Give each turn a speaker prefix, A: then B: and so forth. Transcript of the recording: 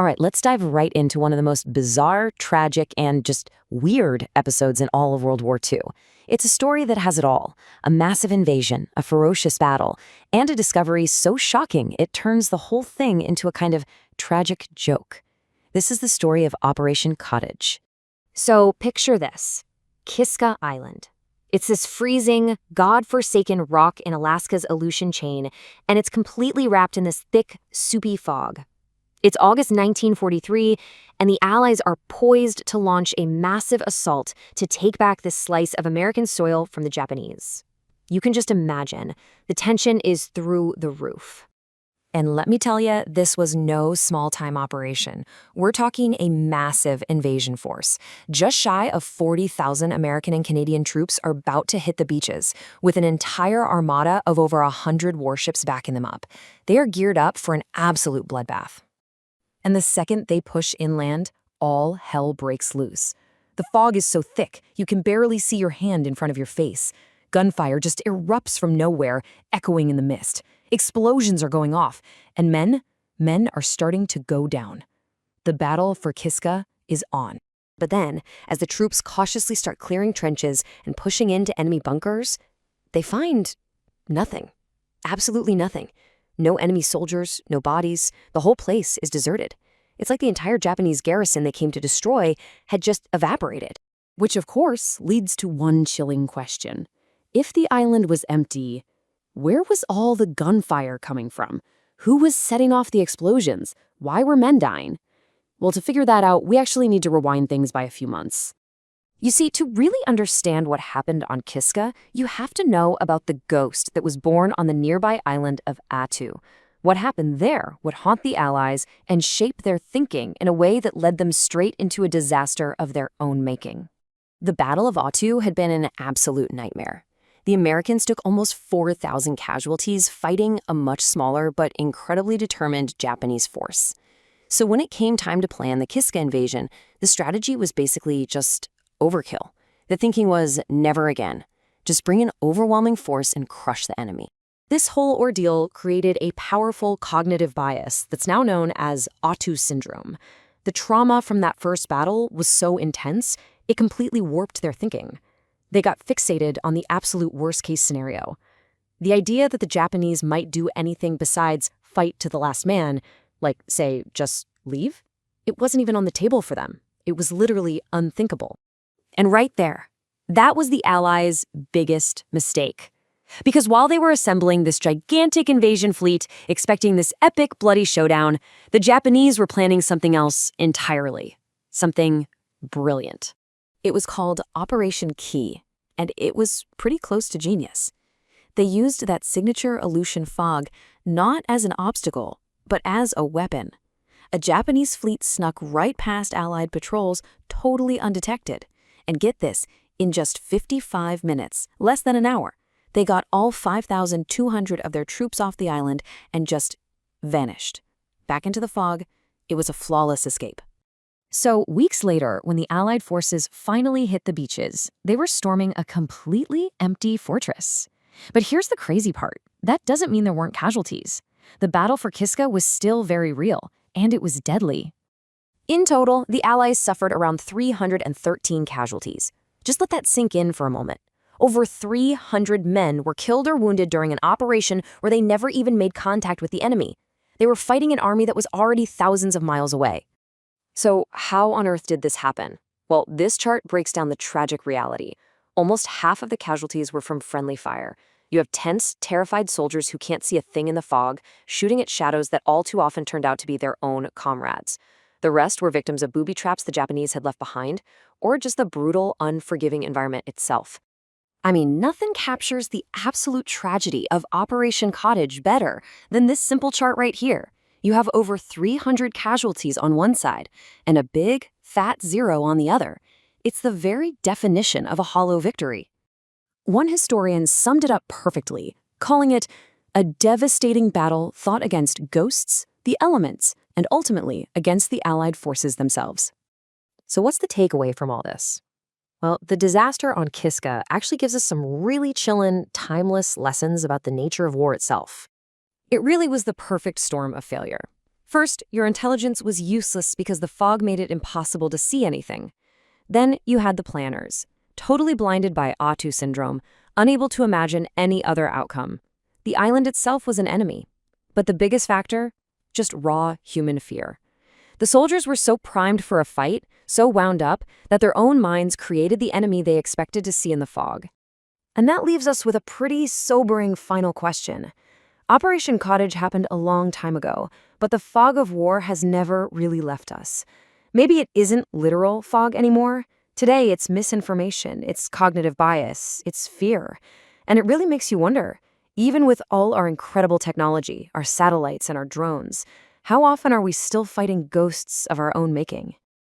A: All right, let's dive right into one of the most bizarre, tragic, and just weird episodes in all of World War II. It's a story that has it all: a massive invasion, a ferocious battle, and a discovery so shocking it turns the whole thing into a kind of tragic joke. This is the story of Operation Cottage.
B: So picture this: Kiska Island. It's this freezing, god-forsaken rock in Alaska's Aleutian chain, and it's completely wrapped in this thick, soupy fog. It's August 1943, and the Allies are poised to launch a massive assault to take back this slice of American soil from the Japanese. You can just imagine. The tension is through the roof.
C: And let me tell you, this was no small-time operation. We're talking a massive invasion force. Just shy of 40,000 American and Canadian troops are about to hit the beaches, with an entire armada of over 100 warships backing them up. They are geared up for an absolute bloodbath. And the second they push inland, all hell breaks loose. The fog is so thick, you can barely see your hand in front of your face. Gunfire just erupts from nowhere, echoing in the mist. Explosions are going off, and men are starting to go down. The battle for Kiska is on.
B: But then, as the troops cautiously start clearing trenches and pushing into enemy bunkers, they find nothing. Absolutely nothing. No enemy soldiers, no bodies. The whole place is deserted. It's like the entire Japanese garrison they came to destroy had just evaporated.
C: Which, of course, leads to one chilling question. If the island was empty, where was all the gunfire coming from? Who was setting off the explosions? Why were men dying? Well, to figure that out, we actually need to rewind things by a few months.
B: You see, to really understand what happened on Kiska, you have to know about the ghost that was born on the nearby island of Attu. What happened there would haunt the Allies and shape their thinking in a way that led them straight into a disaster of their own making.
A: The Battle of Attu had been an absolute nightmare. The Americans took almost 4,000 casualties fighting a much smaller but incredibly determined Japanese force. So when it came time to plan the Kiska invasion, the strategy was basically just overkill. The thinking was never again. Just bring an overwhelming force and crush the enemy. This whole ordeal created a powerful cognitive bias that's now known as Attu syndrome. The trauma from that first battle was so intense, it completely warped their thinking. They got fixated on the absolute worst-case scenario. The idea that the Japanese might do anything besides fight to the last man, like, say, just leave, it wasn't even on the table for them. It was literally unthinkable.
B: And right there, that was the Allies' biggest mistake. Because while they were assembling this gigantic invasion fleet, expecting this epic bloody showdown, the Japanese were planning something else entirely. Something brilliant. It was called Operation Key, and it was pretty close to genius. They used that signature Aleutian fog not as an obstacle, but as a weapon. A Japanese fleet snuck right past Allied patrols totally undetected. And get this, in just 55 minutes, less than an hour, they got all 5,200 of their troops off the island and just vanished. Back into the fog, it was a flawless escape.
C: So, weeks later, when the Allied forces finally hit the beaches, they were storming a completely empty fortress. But here's the crazy part. That doesn't mean there weren't casualties. The battle for Kiska was still very real, and it was deadly.
B: In total, the Allies suffered around 313 casualties. Just let that sink in for a moment. Over 300 men were killed or wounded during an operation where they never even made contact with the enemy. They were fighting an army that was already thousands of miles away. So how on earth did this happen? Well, this chart breaks down the tragic reality. Almost half of the casualties were from friendly fire. You have tense, terrified soldiers who can't see a thing in the fog, shooting at shadows that all too often turned out to be their own comrades. The rest were victims of booby traps the Japanese had left behind, or just the brutal, unforgiving environment itself. I mean, nothing captures the absolute tragedy of Operation Cottage better than this simple chart right here. You have over 300 casualties on one side and a big, fat zero on the other. It's the very definition of a hollow victory. One historian summed it up perfectly, calling it a devastating battle fought against ghosts, the elements, and ultimately against the Allied forces themselves.
A: So what's the takeaway from all this? Well, the disaster on Kiska actually gives us some really chillin', timeless lessons about the nature of war itself. It really was the perfect storm of failure.
B: First, your intelligence was useless because the fog made it impossible to see anything. Then you had the planners, totally blinded by Attu syndrome, unable to imagine any other outcome. The island itself was an enemy. But the biggest factor? Just raw human fear. The soldiers were so primed for a fight, so wound up, that their own minds created the enemy they expected to see in the fog. And that leaves us with a pretty sobering final question. Operation Cottage happened a long time ago, but the fog of war has never really left us. Maybe it isn't literal fog anymore. Today, it's misinformation, it's cognitive bias, it's fear. And it really makes you wonder, even with all our incredible technology, our satellites and our drones, how often are we still fighting ghosts of our own making?